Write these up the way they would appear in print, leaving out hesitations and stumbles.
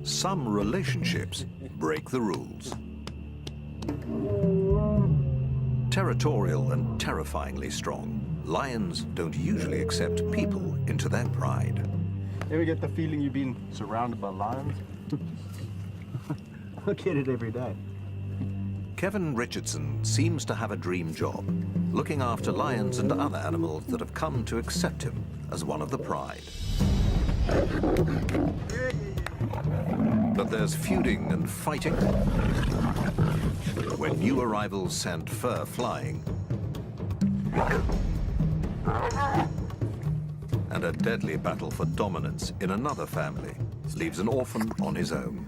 some relationships break the rules. Territorial and terrifyingly strong, lions don't usually accept people into their pride. Ever get the feeling you've been surrounded by lions? I get it every day. Kevin Richardson seems to have a dream job, looking after lions and other animals that have come to accept him as one of the pride. But there's feuding and fighting when new arrivals send fur flying and a deadly battle for dominance in another family leaves an orphan on his own.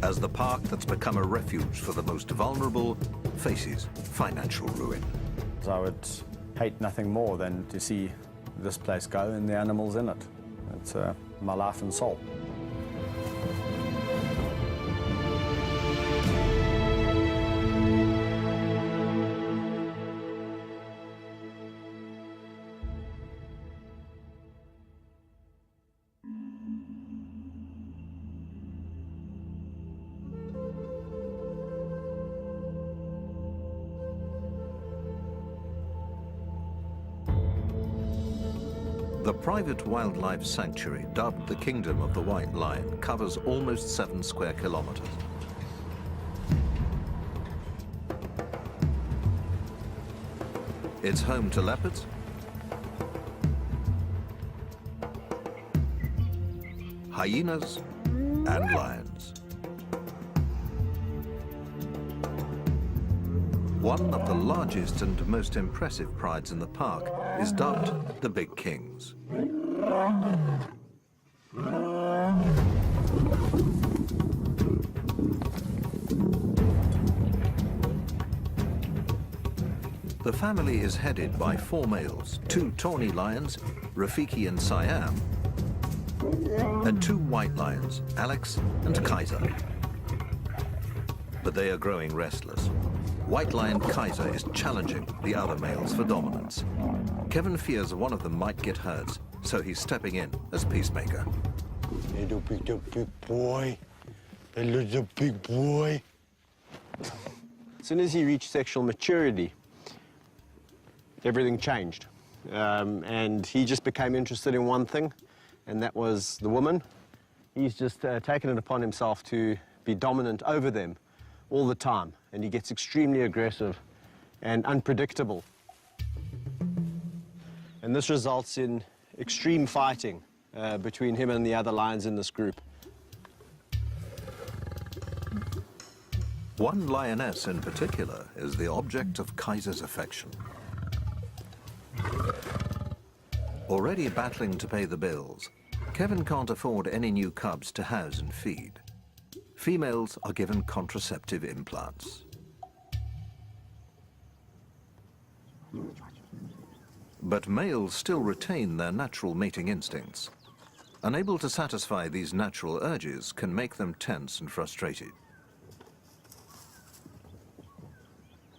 As the park that's become a refuge for the most vulnerable faces financial ruin. I would hate nothing more than to see this place go and the animals in it. It's my life and soul. The private wildlife sanctuary, dubbed the Kingdom of the White Lion, covers almost 7 square kilometers. It's home to leopards, hyenas, and lions. One of the largest and most impressive prides in the park is dubbed the Big Kings. The family is headed by 4 males, 2 tawny lions, Rafiki and Siam, and 2 white lions, Alex and Kaiser. But they are growing restless. White lion Kaiser is challenging the other males for dominance. Kevin fears one of them might get hurt, so he's stepping in as peacemaker. Little big boy. A little big boy. As soon as he reached sexual maturity, everything changed. And he just became interested in one thing, and that was the woman. He's just taken it upon himself to be dominant over them all the time, and he gets extremely aggressive and unpredictable. And this results in extreme fighting between him and the other lions in this group. One lioness in particular is the object of Kaiser's affection. Already battling to pay the bills, Kevin can't afford any new cubs to house and feed. Females are given contraceptive implants. But males still retain their natural mating instincts. Unable to satisfy these natural urges can make them tense and frustrated.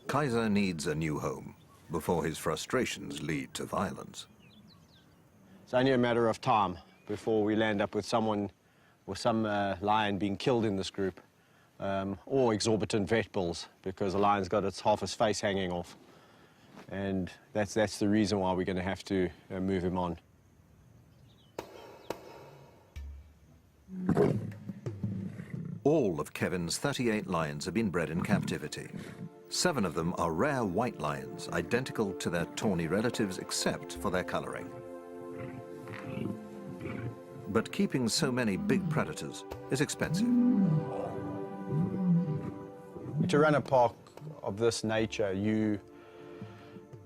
Kaiser needs a new home before his frustrations lead to violence. It's only a matter of time before we land up with someone or some lion being killed in this group, or exorbitant vet bills because a lion's got half his face hanging off. And that's the reason why we're going to have to move him on. All of Kevin's 38 lions have been bred in captivity. 7 of them are rare white lions, identical to their tawny relatives except for their coloring. But keeping so many big predators is expensive. To run a park of this nature, you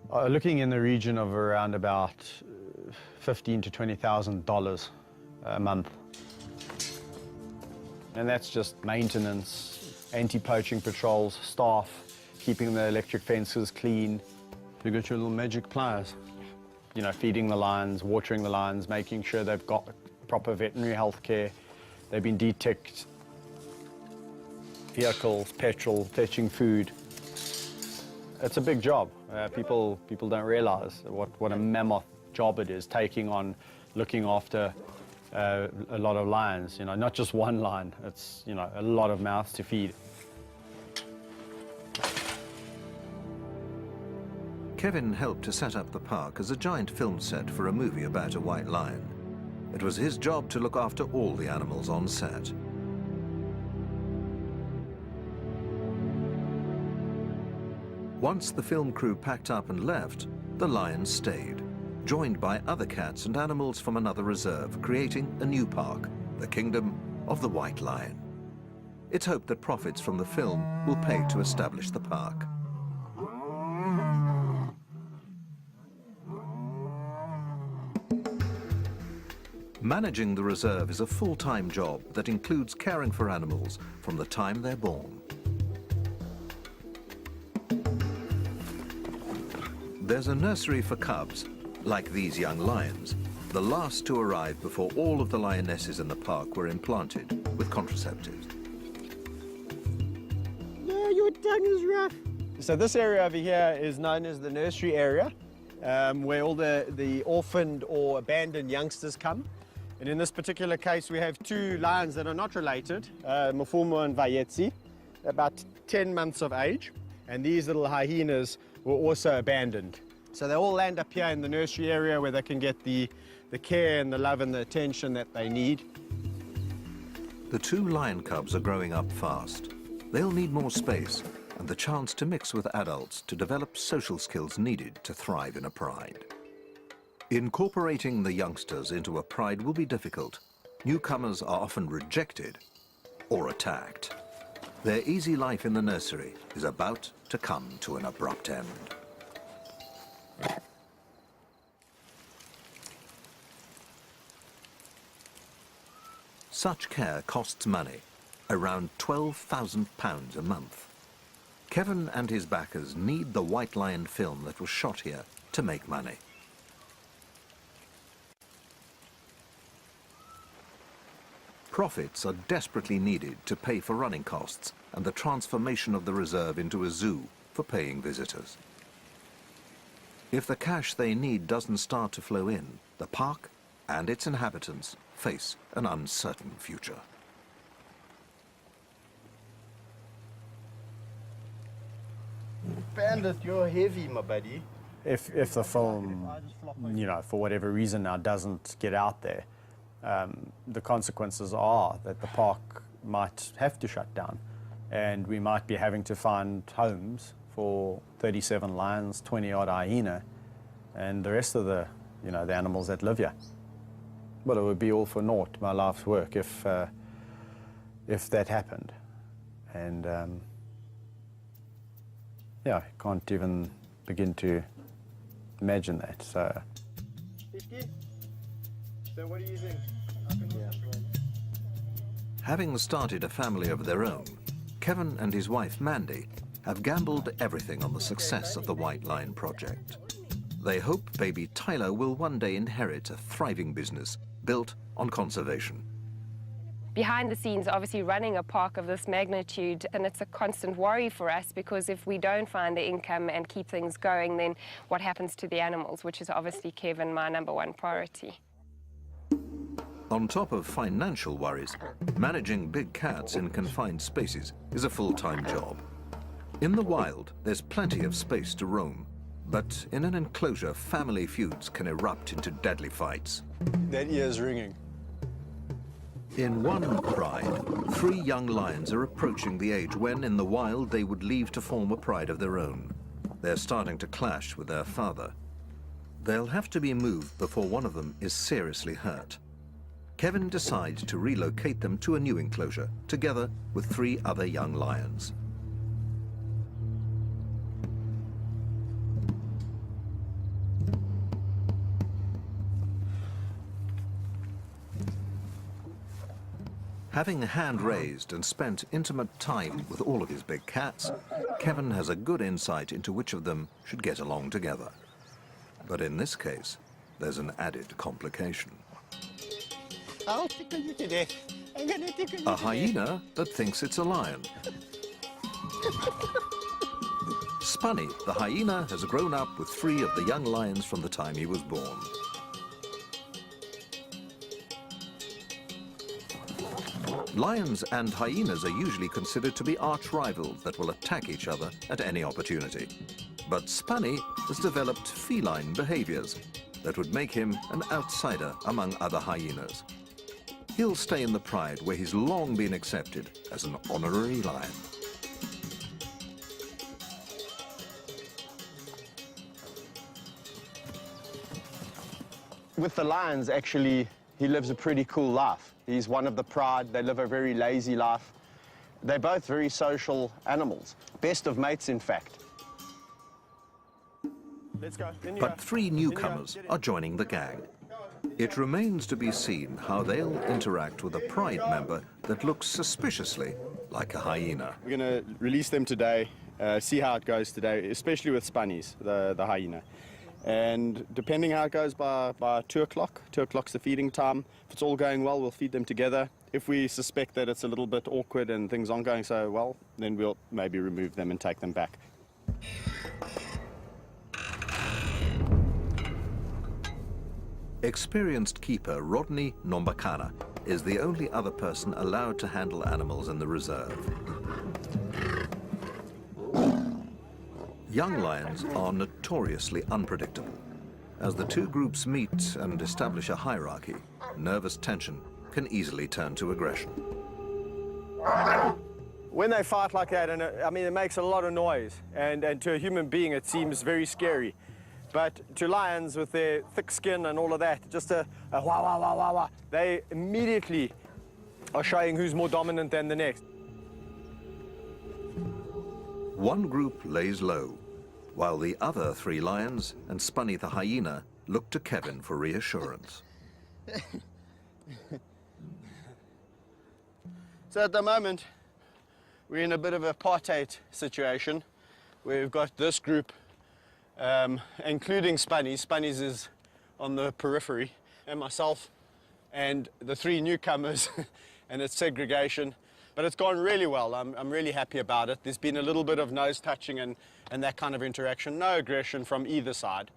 are looking in the region of around about $15,000 to $20,000 a month. And that's just maintenance, anti-poaching patrols, staff, keeping the electric fences clean. You got your little magic pliers. You know, feeding the lions, watering the lions, making sure they've got proper veterinary health care. They've been deticked. Vehicles, petrol, fetching food. It's a big job. People don't realize what a mammoth job it is, taking on looking after a lot of lions, you know, not just one lion, it's, you know, a lot of mouths to feed. Kevin helped to set up the park as a giant film set for a movie about a white lion. It was his job to look after all the animals on set. Once the film crew packed up and left, the lions stayed, joined by other cats and animals from another reserve, creating a new park, the Kingdom of the White Lion. It's hoped that profits from the film will pay to establish the park. Managing the reserve is a full-time job that includes caring for animals from the time they're born. There's a nursery for cubs, like these young lions, the last to arrive before all of the lionesses in the park were implanted with contraceptives. No, your tongue is rough. So this area over here is known as the nursery area, where all the orphaned or abandoned youngsters come. And in this particular case, we have two lions that are not related, Mfumo and Vayetsi, about 10 months of age. And these little hyenas were also abandoned. So they all land up here in the nursery area where they can get the care and the love and the attention that they need. The two lion cubs are growing up fast. They'll need more space and the chance to mix with adults to develop social skills needed to thrive in a pride. Incorporating the youngsters into a pride will be difficult. Newcomers are often rejected or attacked. Their easy life in the nursery is about to come to an abrupt end. Such care costs money, around £12,000 a month. Kevin and his backers need the White Lion film that was shot here to make money. Profits are desperately needed to pay for running costs and the transformation of the reserve into a zoo for paying visitors. If the cash they need doesn't start to flow in, the park and its inhabitants face an uncertain future. Bandit, you're heavy, my buddy. If the film, you know, for whatever reason now doesn't get out there, the consequences are that the park might have to shut down and we might be having to find homes for 37 lions, 20-odd hyena and the rest of the, you know, the animals that live here. Well, it would be all for naught, my life's work, if that happened. And yeah, I can't even begin to imagine that. So. So what do you think? Having started a family of their own, Kevin and his wife Mandy have gambled everything on the success of the White Lion project. They hope baby Tyler will one day inherit a thriving business built on conservation. Behind the scenes, obviously running a park of this magnitude, and it's a constant worry for us because if we don't find the income and keep things going, then what happens to the animals, which is obviously, Kevin, my #1 priority. On top of financial worries, managing big cats in confined spaces is a full-time job. In the wild, there's plenty of space to roam, but in an enclosure, family feuds can erupt into deadly fights. That ear's ringing. In one pride, 3 young lions are approaching the age when, in the wild, they would leave to form a pride of their own. They're starting to clash with their father. They'll have to be moved before one of them is seriously hurt. Kevin decides to relocate them to a new enclosure, together with 3 other young lions. Having hand-raised and spent intimate time with all of his big cats, Kevin has a good insight into which of them should get along together. But in this case, there's an added complication. I'll tickle you to death. I'm gonna tickle you A hyena that thinks it's a lion. Spunny, the hyena, has grown up with 3 of the young lions from the time he was born. Lions and hyenas are usually considered to be arch rivals that will attack each other at any opportunity. But Spunny has developed feline behaviors that would make him an outsider among other hyenas. He'll stay in the pride where he's long been accepted as an honorary lion. With the lions, actually, he lives a pretty cool life. He's one of the pride. They live a very lazy life. They're both very social animals. Best of mates, in fact. Let's go. But 3 newcomers are joining the gang. It remains to be seen how they'll interact with a pride member that looks suspiciously like a hyena. We're going to release them today, see how it goes today, especially with Spunnies, the hyena. And depending how it goes by 2 o'clock, 2 o'clock's the feeding time. If it's all going well, we'll feed them together. If we suspect that it's a little bit awkward and things aren't going so well, then we'll maybe remove them and take them back. Experienced keeper Rodney Nombakana is the only other person allowed to handle animals in the reserve. Young lions are notoriously unpredictable. As the 2 groups meet and establish a hierarchy, nervous tension can easily turn to aggression. When they fight like that, and I mean, it makes a lot of noise, and to a human being it seems very scary. But to lions with their thick skin and all of that, just a wah, wah, wah, wah, wah, they immediately are showing who's more dominant than the next. One group lays low, while the other 3 lions and Spunny the hyena look to Kevin for reassurance. So at the moment, we're in a bit of a apartheid situation, where we've got this group, including Spunnies. Spunnies is on the periphery, and myself, and the 3 newcomers, and it's segregation. But it's gone really well. I'm really happy about it. There's been a little bit of nose touching and that kind of interaction. No aggression from either side.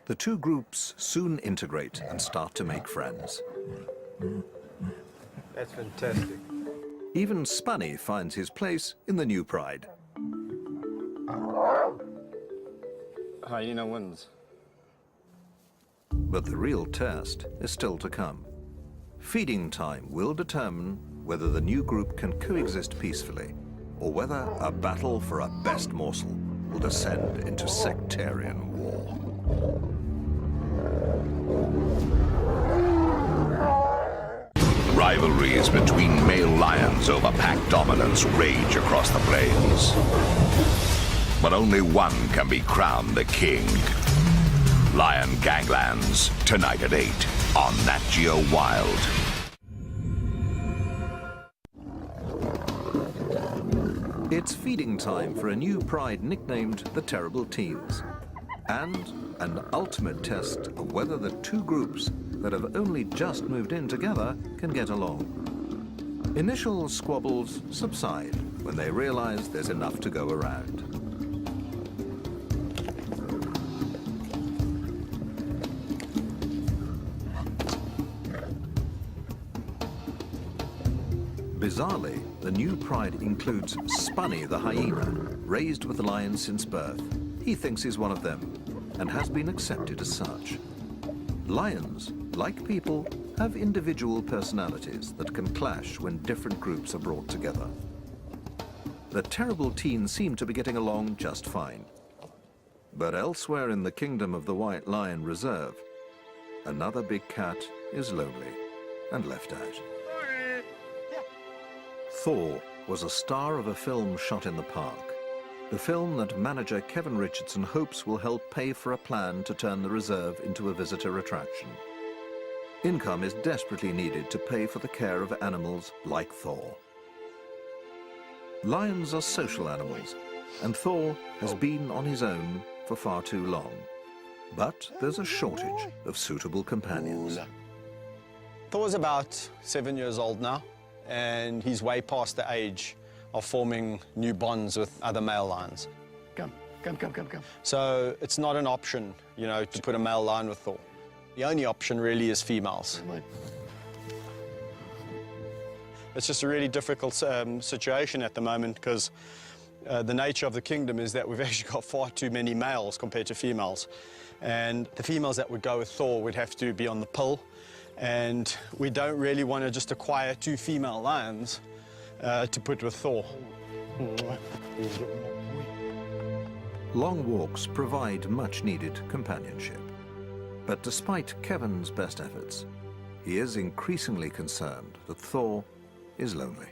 The 2 groups soon integrate and start to make friends. That's fantastic. Even Spunny finds his place in the new pride. Hyena wins. But the real test is still to come. Feeding time will determine whether the new group can coexist peacefully, or whether a battle for a best morsel will descend into sectarian war. Rivalries between male lions over pack dominance rage across the plains. But only one can be crowned the king. Lion Ganglands, tonight at 8 on Nat Geo Wild. It's feeding time for a new pride nicknamed the Terrible Teens, and an ultimate test of whether the 2 groups that have only just moved in together can get along. Initial squabbles subside when they realize there's enough to go around. Bizarrely, the new pride includes Spunny the hyena, raised with lions since birth. He thinks he's one of them and has been accepted as such. Lions, like people, have individual personalities that can clash when different groups are brought together. The Terrible Teens seem to be getting along just fine. But elsewhere in the kingdom of the White Lion Reserve, another big cat is lonely and left out. Thor was a star of a film shot in the park. The film that manager Kevin Richardson hopes will help pay for a plan to turn the reserve into a visitor attraction. Income is desperately needed to pay for the care of animals like Thor. Lions are social animals, and Thor has been on his own for far too long. But there's a shortage of suitable companions. Thor's about 7 years old now, and he's way past the age of forming new bonds with other male lions. Come. So it's not an option, you know, to put a male lion with Thor. The only option really is females. It's just a really difficult situation at the moment because the nature of the kingdom is that we've actually got far too many males compared to females. And the females that would go with Thor would have to be on the pill. And we don't really want to just acquire 2 female lions to put with Thor. Long walks provide much-needed companionship. But despite Kevin's best efforts, he is increasingly concerned that Thor is lonely.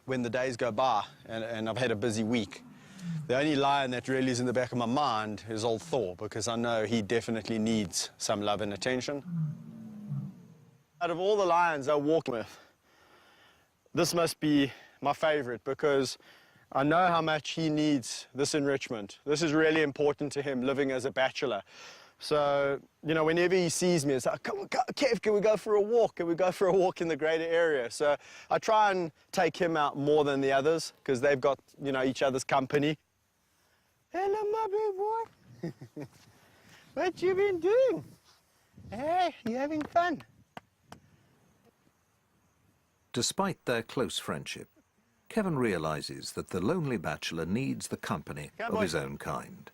When the days go by and I've had a busy week, the only lion that really is in the back of my mind is old Thor, because I know he definitely needs some love and attention. Out of all the lions I walk with, this must be my favorite because I know how much he needs this enrichment. This is really important to him, living as a bachelor. So, you know, whenever he sees me, it's like, come on, Kev, can we go for a walk? Can we go for a walk in the greater area? So I try and take him out more than the others because they've got, you know, each other's company. Hello, my big boy. What you been doing? Hey, you having fun? Despite their close friendship, Kevin realizes that the lonely bachelor needs the company of his own kind.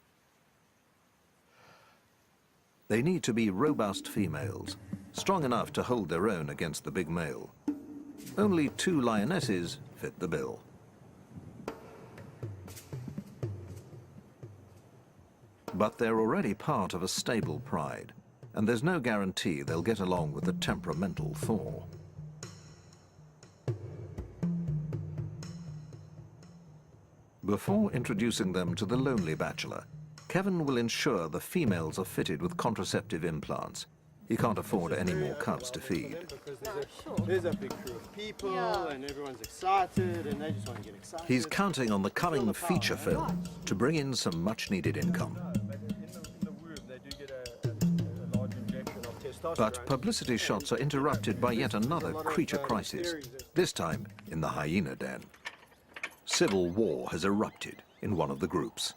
They need to be robust females, strong enough to hold their own against the big male. Only 2 lionesses fit the bill. But they're already part of a stable pride, and there's no guarantee they'll get along with the temperamental Thor. Before introducing them to the lonely bachelor, Kevin will ensure the females are fitted with contraceptive implants. He can't afford any more cubs to feed. There's a big crew of people, and everyone's excited, and they just want to get excited. He's counting on the coming feature film to bring in some much-needed income. But publicity shots are interrupted by yet another creature crisis, this time in the hyena den. Civil war has erupted in one of the groups.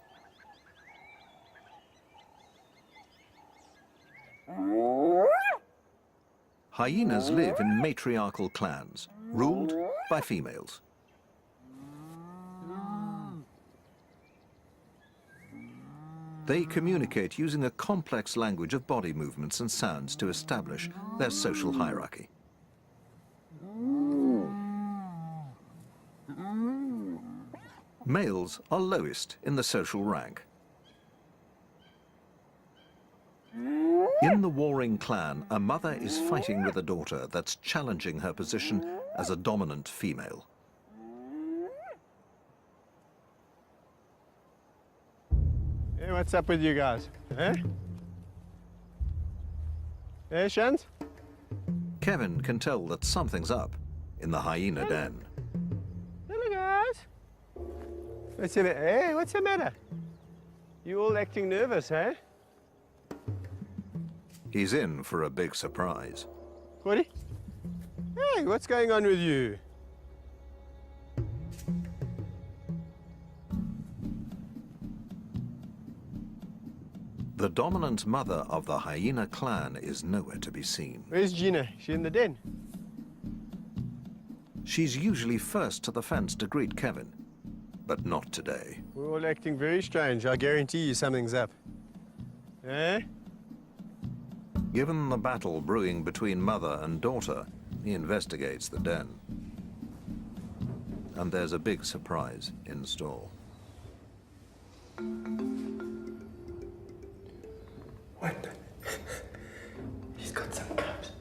Hyenas live in matriarchal clans, ruled by females. They communicate using a complex language of body movements and sounds to establish their social hierarchy. Males are lowest in the social rank. In the warring clan, a mother is fighting with a daughter that's challenging her position as a dominant female. Hey, what's up with you guys? Eh? Hey, Shans? Kevin can tell that something's up in the hyena den. Hello, guys. What's the matter? Hey, what's the matter? You all acting nervous, eh? He's in for a big surprise. Woody? Hey, what's going on with you? The dominant mother of the hyena clan is nowhere to be seen. Where's Gina? She in the den? She's usually first to the fence to greet Kevin, but not today. We're all acting very strange. I guarantee you something's up. Eh? Given the battle brewing between mother and daughter, he investigates the den. And there's a big surprise in store. What? She's got some cubs.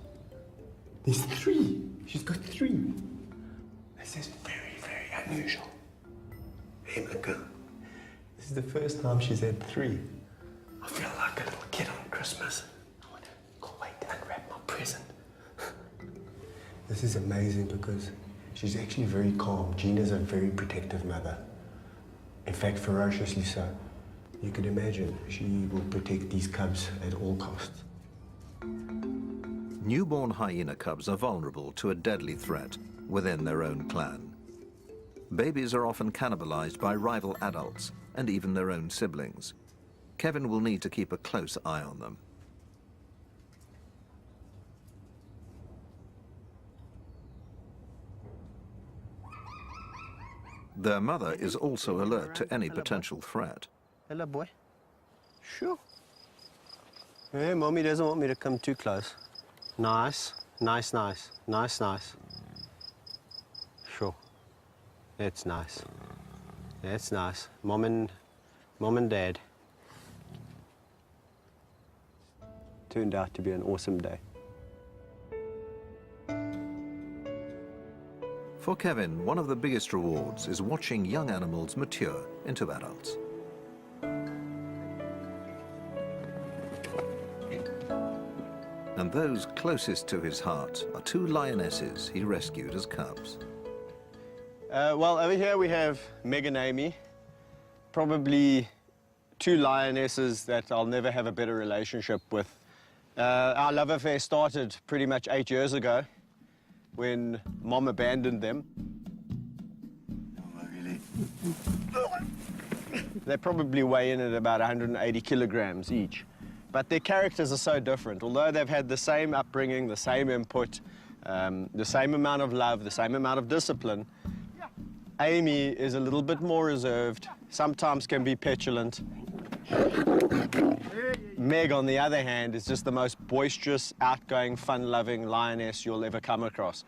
There's 3. She's got 3. This is very, very unusual. Hey, my girl. This is the first time she's had 3. I feel like a little kid on Christmas. I want to go wait to unwrap my present. This is amazing because she's actually very calm. Gina's a very protective mother. In fact, ferociously so. You can imagine she will protect these cubs at all costs. Newborn hyena cubs are vulnerable to a deadly threat within their own clan. Babies are often cannibalized by rival adults and even their own siblings. Kevin will need to keep a close eye on them. Their mother is also alert to any potential threat. Hello, boy. Sure. Hey, Mommy doesn't want me to come too close. Nice, nice, nice, nice, nice. Sure. That's nice. That's nice. Mom and Dad. Turned out to be an awesome day. For Kevin, one of the biggest rewards is watching young animals mature into adults. And those closest to his heart are two lionesses he rescued as cubs. Well, over here we have Meg and Amy, probably two lionesses that I'll never have a better relationship with. Our love affair started pretty much 8 years ago when Mom abandoned them. Oh, really? They probably weigh in at about 180 kilograms each. But their characters are so different. Although they've had the same upbringing, the same input, the same amount of love, the same amount of discipline, Amy is a little bit more reserved, sometimes can be petulant. Meg, on the other hand, is just the most boisterous, outgoing, fun-loving lioness you'll ever come across.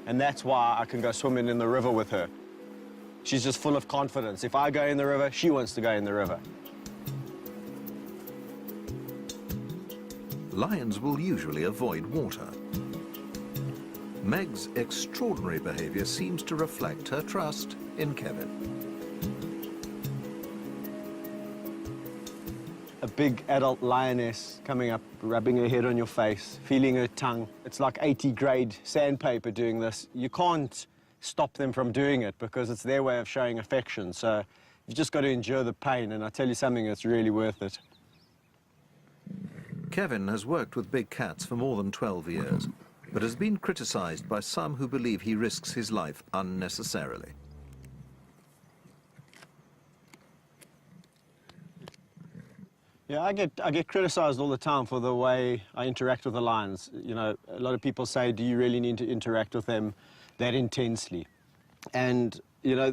And that's why I can go swimming in the river with her. She's just full of confidence. If I go in the river, she wants to go in the river. Lions will usually avoid water. Meg's extraordinary behavior seems to reflect her trust in Kevin. A big adult lioness coming up, rubbing her head on your face, feeling her tongue. It's like 80-grade sandpaper doing this. You can't stop them from doing it because it's their way of showing affection. So you've just got to endure the pain, and I tell you something, it's really worth it. Kevin has worked with big cats for more than 12 years, but has been criticized by some who believe he risks his life unnecessarily. Yeah, I get criticized all the time for the way I interact with the lions. You know, a lot of people say, do you really need to interact with them that intensely? And, you know,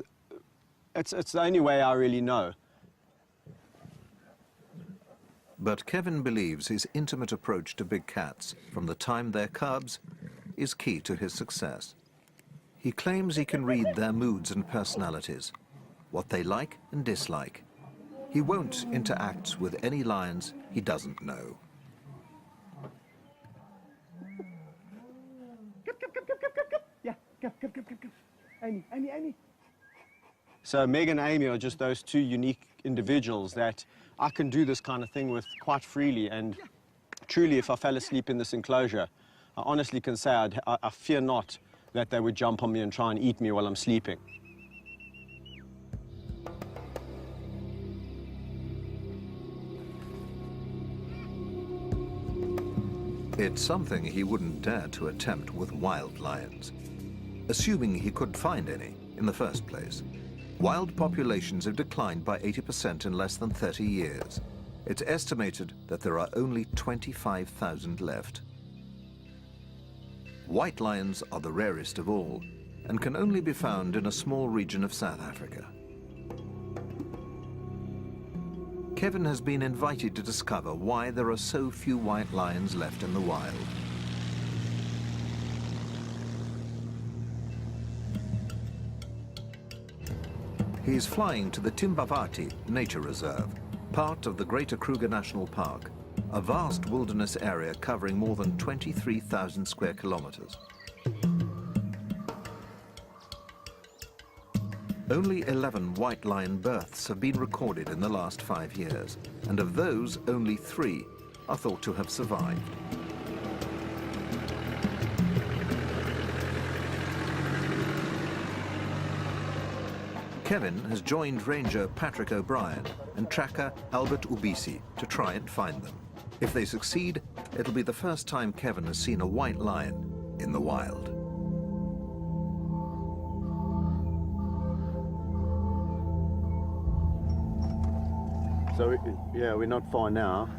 it's the only way I really know. But Kevin believes his intimate approach to big cats, from the time they're cubs, is key to his success. He claims he can read their moods and personalities, what they like and dislike. He won't interact with any lions he doesn't know. Yeah, go. Amy. So Meg and Amy are just those two unique individuals that I can do this kind of thing with quite freely. And truly, if I fell asleep in this enclosure, I honestly can say I fear not that they would jump on me and try and eat me while I'm sleeping. It's something he wouldn't dare to attempt with wild lions, assuming he could find any in the first place. Wild populations have declined by 80% in less than 30 years. It's estimated that there are only 25,000 left. White lions are the rarest of all and can only be found in a small region of South Africa. Kevin has been invited to discover why there are so few white lions left in the wild. He's flying to the Timbavati Nature Reserve, part of the Greater Kruger National Park, a vast wilderness area covering more than 23,000 square kilometers. Only 11 white lion births have been recorded in the last 5 years, and of those, only 3 are thought to have survived. Kevin has joined Ranger Patrick O'Brien and tracker Albert Ubisi to try and find them. If they succeed, it'll be the first time Kevin has seen a white lion in the wild. So, yeah, we're not far now.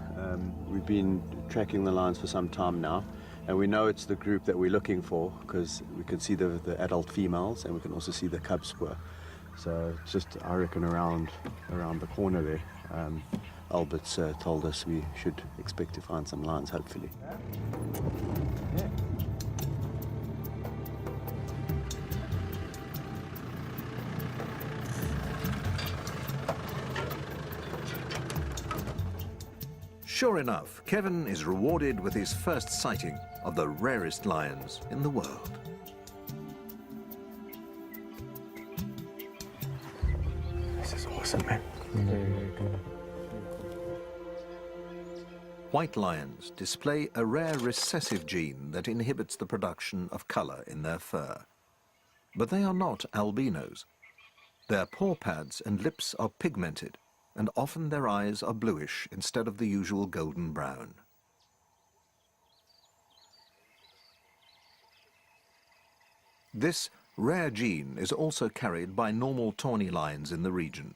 We've been tracking the lions for some time now. And we know it's the group that we're looking for because we can see the adult females and we can also see the cub spoor. So it's just, I reckon, around the corner there. Albert's told us we should expect to find some lions, hopefully. Yeah. Sure enough, Kevin is rewarded with his first sighting of the rarest lions in the world. This is awesome, man. Very, very good. White lions display a rare recessive gene that inhibits the production of color in their fur. But they are not albinos. Their paw pads and lips are pigmented, and often their eyes are bluish instead of the usual golden brown. This rare gene is also carried by normal tawny lions in the region.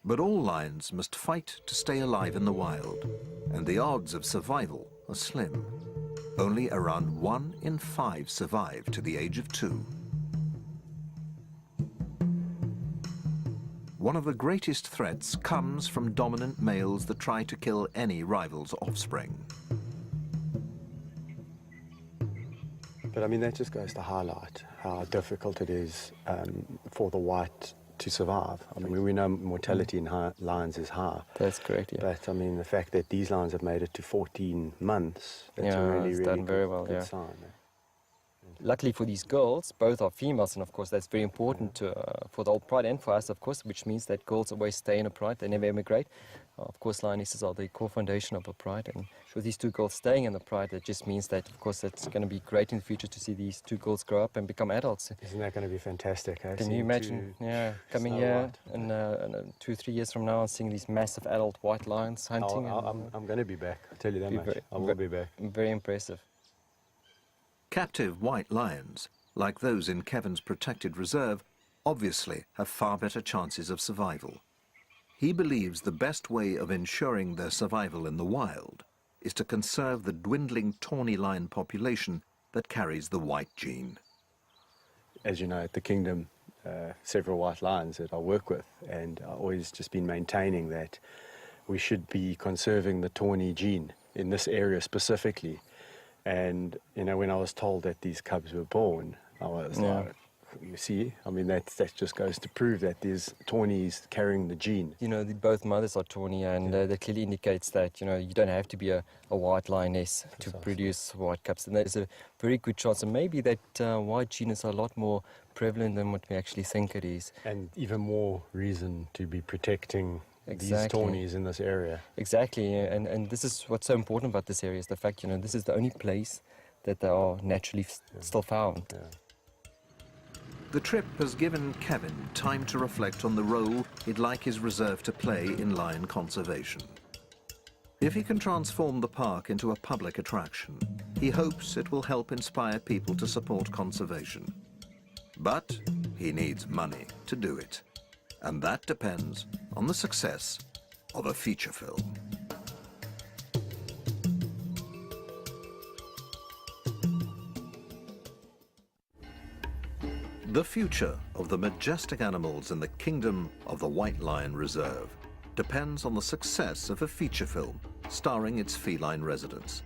But all lions must fight to stay alive in the wild, and the odds of survival are slim. Only around 1 in 5 survive to the age of 2. One of the greatest threats comes from dominant males that try to kill any rival's offspring. But I mean, that just goes to highlight how difficult it is for the white to survive. I mean, we know mortality in lions is high. That's correct, yeah. But I mean, the fact that these lions have made it to 14 months, that's a really, it's really done very well, good yeah. sign. Luckily for these girls, both are females, and of course that's very important for the old pride and for us, of course, which means that girls always stay in a pride, they never emigrate. Of course, lionesses are the core foundation of a pride, and with these 2 girls staying in the pride, that just means that, of course, it's going to be great in the future to see these 2 girls grow up and become adults. Isn't that going to be fantastic? Eh? Can you imagine, coming here and 2-3 years from now and seeing these massive adult white lions hunting? I'm going to be back, I'll tell you that much. I will be back. Very impressive. Captive white lions, like those in Kevin's protected reserve, obviously have far better chances of survival. He believes the best way of ensuring their survival in the wild is to conserve the dwindling tawny lion population that carries the white gene. As you know, at the Kingdom, several white lions that I work with, and I've always just been maintaining that we should be conserving the tawny gene in this area specifically. And, you know, when I was told that these cubs were born, I was like, you see, I mean, that just goes to prove that there's tawnies carrying the gene. You know, both mothers are tawny, and that clearly indicates that, you know, you don't have to be a white lioness to produce white cubs. And there's a very good chance, and maybe that white gene is a lot more prevalent than what we actually think it is. And even more reason to be protecting these Exactly. tawnies in this area. Exactly, and this is what's so important about this area, is the fact, you know, this is the only place that they are naturally still found. Yeah. The trip has given Kevin time to reflect on the role he'd like his reserve to play in lion conservation. If he can transform the park into a public attraction, he hopes it will help inspire people to support conservation. But he needs money to do it, and that depends on the success of a feature film. The future of the majestic animals in the kingdom of the White Lion Reserve depends on the success of a feature film starring its feline residents.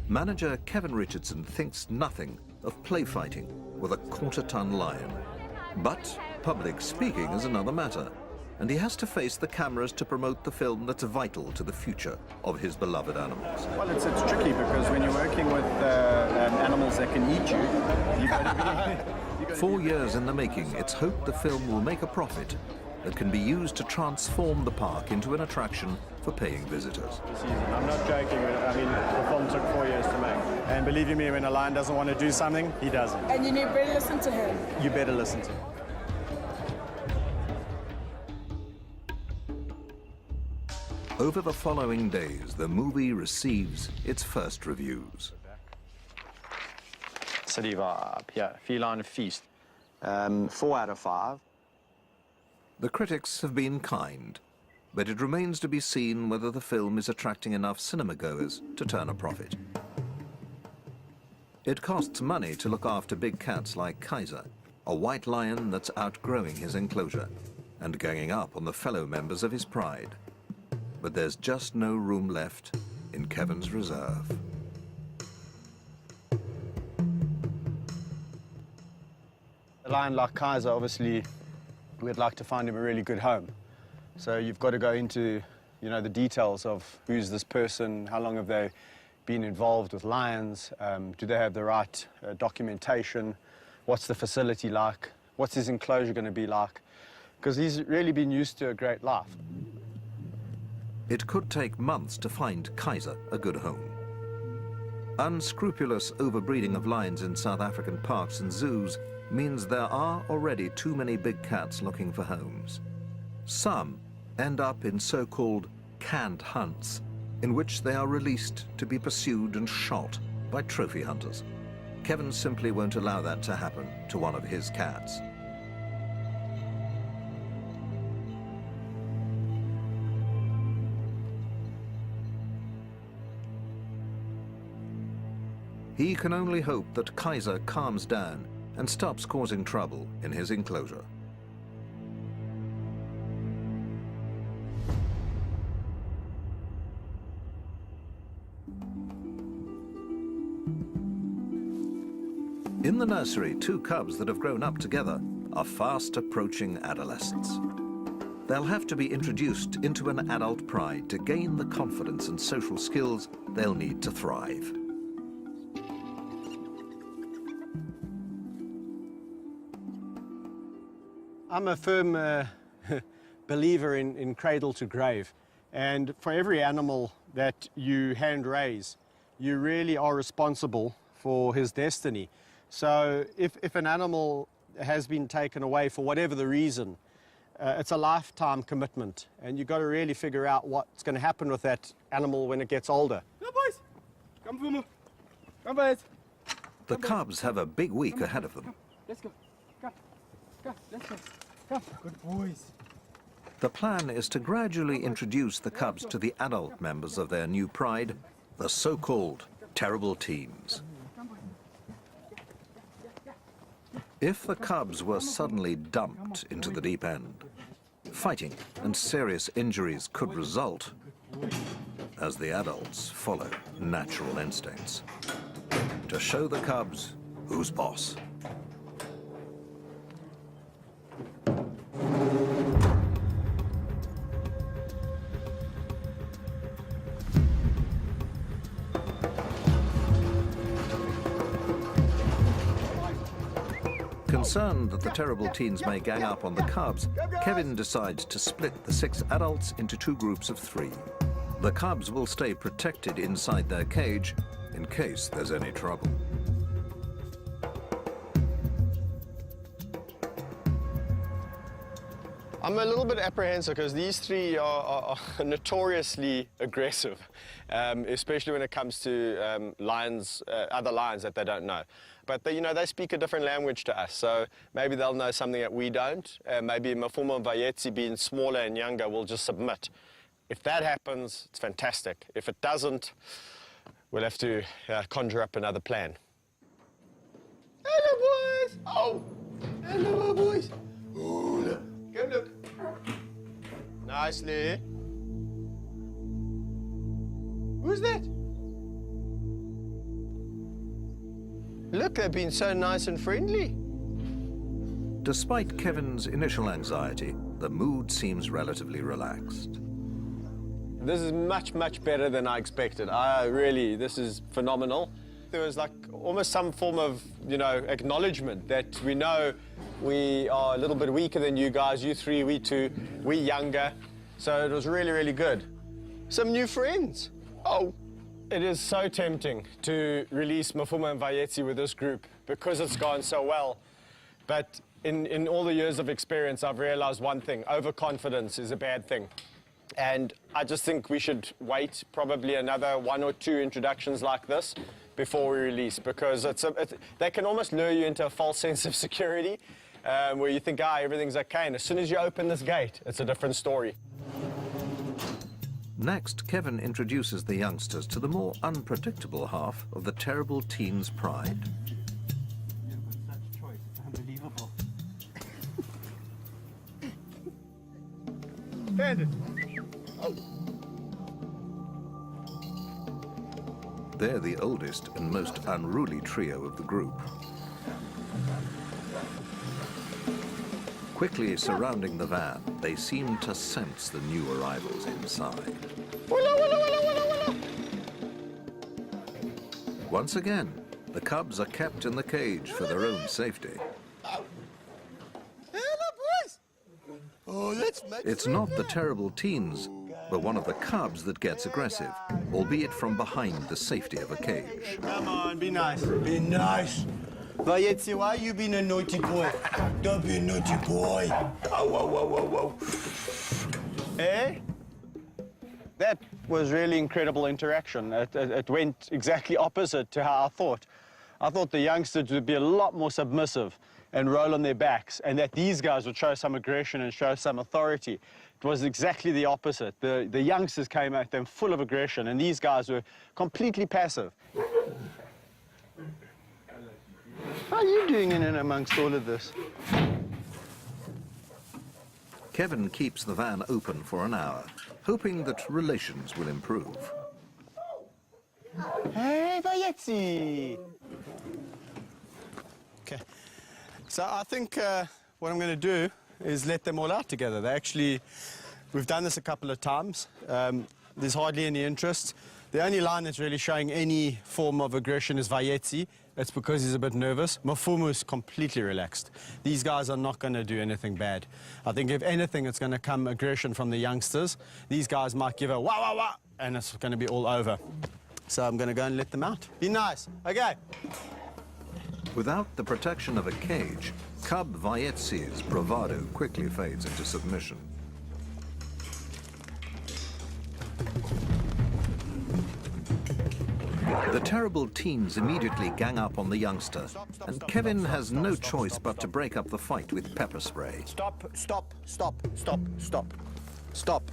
Manager Kevin Richardson thinks nothing of play fighting with a quarter-ton lion. But public speaking is another matter, and he has to face the cameras to promote the film that's vital to the future of his beloved animals. Well, it's tricky because when you're working with animals that can eat you, you've got to be... 4 years in the making, it's hoped the film will make a profit that can be used to transform the park into an attraction for paying visitors. I'm not joking. I mean, the film took 4 years to make. And believe you me, when a lion doesn't want to do something, he doesn't. And you better listen to him. You better listen to him. Over the following days, the movie receives its first reviews. City vibe, yeah, feline feast. 4 out of 5. The critics have been kind, but it remains to be seen whether the film is attracting enough cinema goers to turn a profit. It costs money to look after big cats like Kaiser, a white lion that's outgrowing his enclosure and ganging up on the fellow members of his pride. But there's just no room left in Kevin's reserve. A lion like Kaiser, obviously, we'd like to find him a really good home. So you've got to go into, the details of who's this person, how long have they been involved with lions, do they have the right documentation, what's the facility like, what's his enclosure going to be like, because he's really been used to a great life. It could take months to find Kaiser a good home. Unscrupulous overbreeding of lions in South African parks and zoos means there are already too many big cats looking for homes. Some end up in so-called canned hunts, in which they are released to be pursued and shot by trophy hunters. Kevin simply won't allow that to happen to one of his cats. He can only hope that Kaiser calms down and stops causing trouble in his enclosure. In the nursery, two cubs that have grown up together are fast approaching adolescence. They'll have to be introduced into an adult pride to gain the confidence and social skills they'll need to thrive. I'm a firm believer in cradle to grave. And for every animal that you hand raise, you really are responsible for his destiny. So if an animal has been taken away for whatever the reason, it's a lifetime commitment. And you've got to really figure out what's going to happen with that animal when it gets older. Come, boys. Come, Fumu. Come, boys. The cubs have a big week ahead of them. Let's go. Come. Come. Let's go. Come. Good boys. The plan is to gradually introduce the cubs to the adult members of their new pride, the so-called terrible teens. If the cubs were suddenly dumped into the deep end, fighting and serious injuries could result as the adults follow natural instincts. To show the cubs who's boss. Concerned that the terrible teens may gang up on the cubs, Kevin decides to split the 6 adults into 2 groups of 3. The cubs will stay protected inside their cage in case there's any trouble. I'm a little bit apprehensive because these 3 are notoriously aggressive, especially when it comes to lions, other lions that they don't know. But they speak a different language to us, so maybe they'll know something that we don't. Maybe Mafuma and Vayetsi, being smaller and younger, will just submit. If that happens, it's fantastic. If it doesn't, we'll have to conjure up another plan. Hello, boys! Oh! Hello, boys! Oh, look. Go look. Nicely. Who's that? Look, they've been so nice and friendly. Despite Kevin's initial anxiety, the mood seems relatively relaxed. This is much, much better than I expected. This is phenomenal. There was like almost some form of, acknowledgement that we know we are a little bit weaker than you guys, you 3, we 2, we younger. So it was really, really good. Some new friends. Oh, it is so tempting to release Mafuma and Vayetsi with this group because it's gone so well. But in all the years of experience, I've realized one thing: overconfidence is a bad thing. And I just think we should wait probably another 1 or 2 introductions like this before we release, because they can almost lure you into a false sense of security where you think, everything's okay. And as soon as you open this gate, it's a different story. Next, Kevin introduces the youngsters to the more unpredictable half of the terrible teen's pride. Unbelievable. Bandit. They're the oldest and most unruly trio of the group. Quickly surrounding the van, they seem to sense the new arrivals inside. Once again, the cubs are kept in the cage for their own safety. It's not the terrible teens, but one of the cubs that gets aggressive, albeit from behind the safety of a cage. Come on, be nice. Be nice. Vayetzi, why you being a naughty boy? Don't be a naughty boy. Oh, whoa, whoa, whoa, whoa. Eh? That was really incredible interaction. It went exactly opposite to how I thought. I thought the youngsters would be a lot more submissive and roll on their backs, and that these guys would show some aggression and show some authority. It was exactly the opposite. The youngsters came at them full of aggression, and these guys were completely passive. How are you doing in and amongst all of this? Kevin keeps the van open for an hour, hoping that relations will improve. Hey, Vayetzi! Okay, so I think what I'm going to do is let them all out together. We've done this a couple of times. There's hardly any interest. The only line that's really showing any form of aggression is Vayetzi. That's because he's a bit nervous. Mafumu is completely relaxed. These guys are not going to do anything bad. I think if anything, it's going to come aggression from the youngsters. These guys might give a wah, wah, wah, and it's going to be all over. So I'm going to go and let them out. Be nice. Okay. Without the protection of a cage, cub Vayetzi's bravado quickly fades into submission. The terrible teens immediately gang up on the youngster, and Kevin has no choice but to break up the fight with pepper spray. Stop, stop, stop, stop, stop, stop.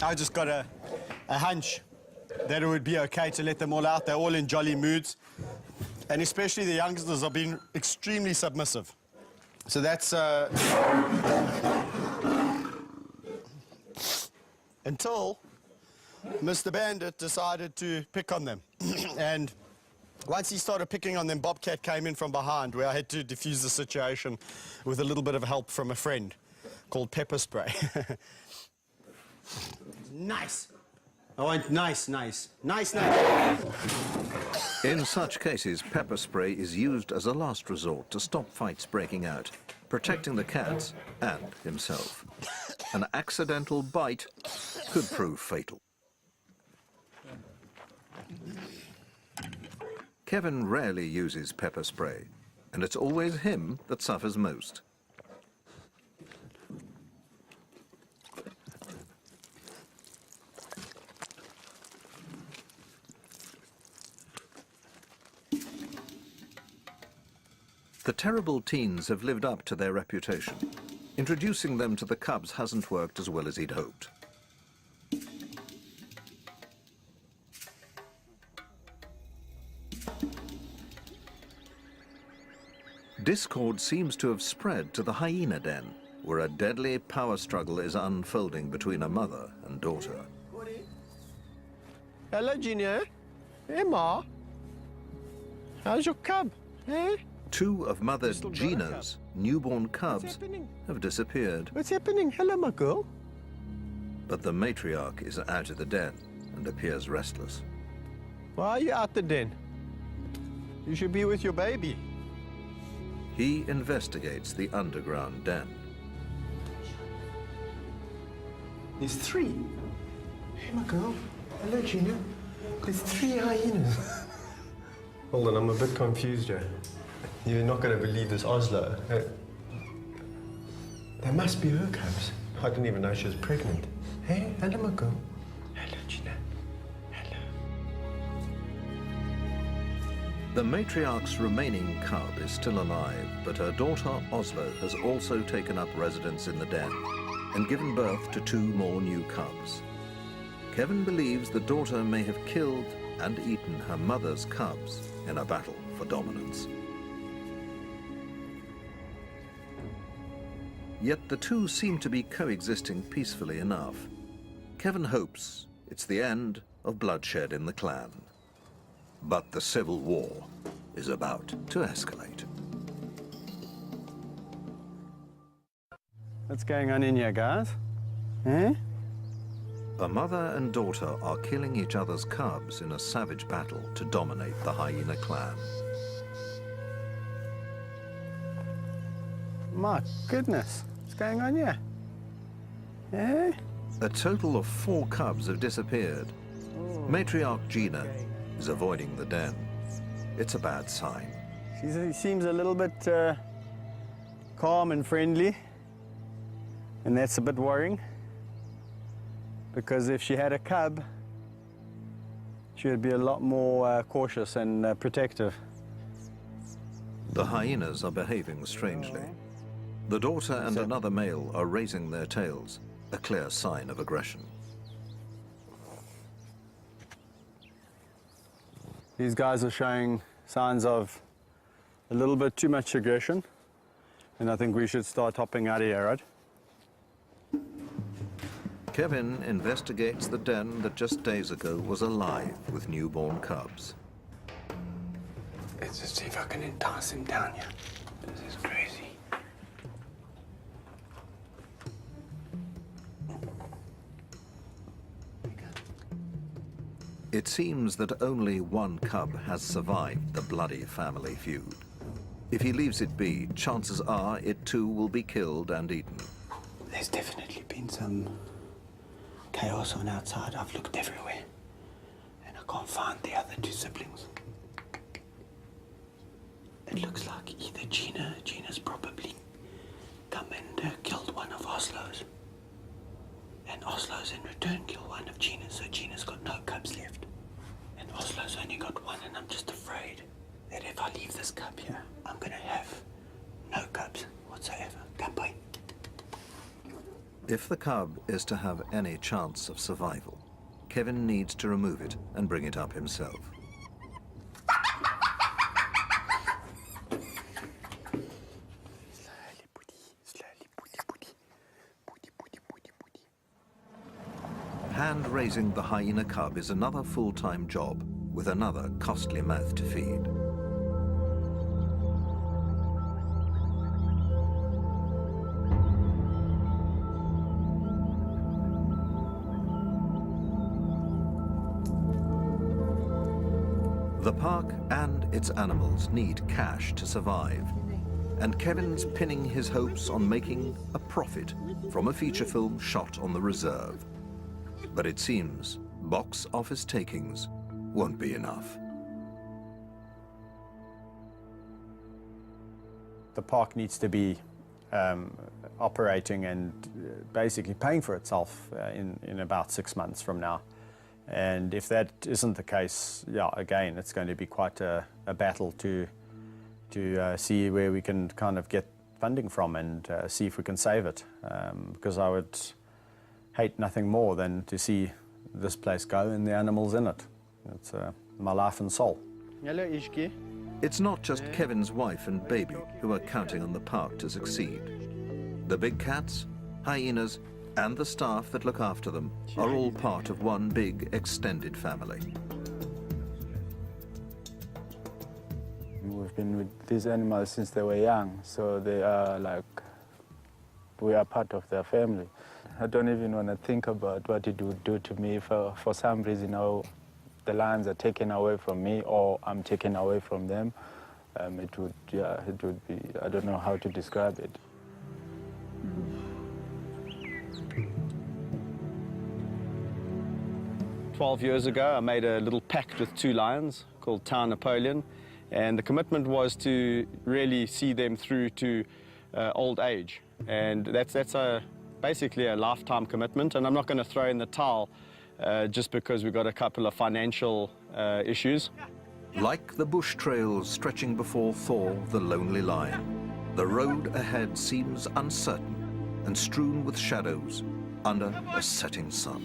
I just got a hunch that it would be okay to let them all out. They're all in jolly moods. And especially the youngsters have been extremely submissive. So that's... until Mr. Bandit decided to pick on them. And once he started picking on them, Bobcat came in from behind, where I had to defuse the situation with a little bit of help from a friend called pepper spray. Nice. I want nice, nice. Nice, nice. In such cases, pepper spray is used as a last resort to stop fights breaking out, protecting the cats and himself. An accidental bite could prove fatal. Kevin rarely uses pepper spray, and it's always him that suffers most. The terrible teens have lived up to their reputation. Introducing them to the cubs hasn't worked as well as he'd hoped. Discord seems to have spread to the hyena den, where a deadly power struggle is unfolding between a mother and daughter. Hello, Junior. Hey, Ma. How's your cub? Hey? Two of Mother Gina's newborn cubs have disappeared. What's happening? Hello, my girl. But the matriarch is out of the den and appears restless. Why are you out the den? You should be with your baby. He investigates the underground den. There's 3. Hey, my girl. Hello, Gina. There's 3 hyenas. Hold on, I'm a bit confused here. You're not going to believe this, Oslo. That must be her cubs. I didn't even know she was pregnant. Hey, hello, my girl. Hello, Gina. Hello. The matriarch's remaining cub is still alive, but her daughter Oslo has also taken up residence in the den and given birth to 2 more new cubs. Kevin believes the daughter may have killed and eaten her mother's cubs in a battle for dominance. Yet the two seem to be coexisting peacefully enough. Kevin hopes it's the end of bloodshed in the clan. But the civil war is about to escalate. What's going on in here, guys? Eh? A mother and daughter are killing each other's cubs in a savage battle to dominate the hyena clan. My goodness, what's going on here? Eh? A total of 4 cubs have disappeared. Matriarch Gina is avoiding the den. It's a bad sign. She seems a little bit calm and friendly, and that's a bit worrying, because if she had a cub, she would be a lot more cautious and protective. The hyenas are behaving strangely. The daughter and another male are raising their tails, a clear sign of aggression. These guys are showing signs of a little bit too much aggression, and I think we should start hopping out of here, right? Kevin investigates the den that just days ago was alive with newborn cubs. Let's just see if I can entice him down here. This is crazy. It seems that only 1 cub has survived the bloody family feud. If he leaves it be, chances are it too will be killed and eaten. There's definitely been some chaos on outside. I've looked everywhere, and I can't find the other 2 siblings. It looks like either Gina's probably come and killed one of Oslo's, and Oslo's in return killed one of Gina's, so Gina's got no cubs left. And Oslo's only got 1, and I'm just afraid that if I leave this cub here, I'm gonna have no cubs whatsoever. Kapai. If the cub is to have any chance of survival, Kevin needs to remove it and bring it up himself. Hand-raising the hyena cub is another full-time job with another costly mouth to feed. The park and its animals need cash to survive, and Kevin's pinning his hopes on making a profit from a feature film shot on the reserve. But it seems box office takings won't be enough. The park needs to be operating and basically paying for itself in about 6 months from now. And if that isn't the case, yeah, again, it's going to be quite a battle to see where we can kind of get funding from and see if we can save it. Because I would hate nothing more than to see this place go and the animals in it. It's my life and soul. Hello, Ishki. It's not just Kevin's wife and baby who are counting on the park to succeed. The big cats, hyenas, and the staff that look after them are all part of one big extended family. We've been with these animals since they were young, so they are like, we are part of their family. I don't even want to think about what it would do to me if for some reason, the lions are taken away from me or I'm taken away from them. It would be, I don't know how to describe it. Mm. 12 years ago, I made a little pact with 2 lions called Town Napoleon, and the commitment was to really see them through to old age. And that's basically a lifetime commitment, and I'm not going to throw in the towel just because we've got a couple of financial issues. Like the bush trails stretching before Thor, the lonely lion, the road ahead seems uncertain and strewn with shadows under a setting sun.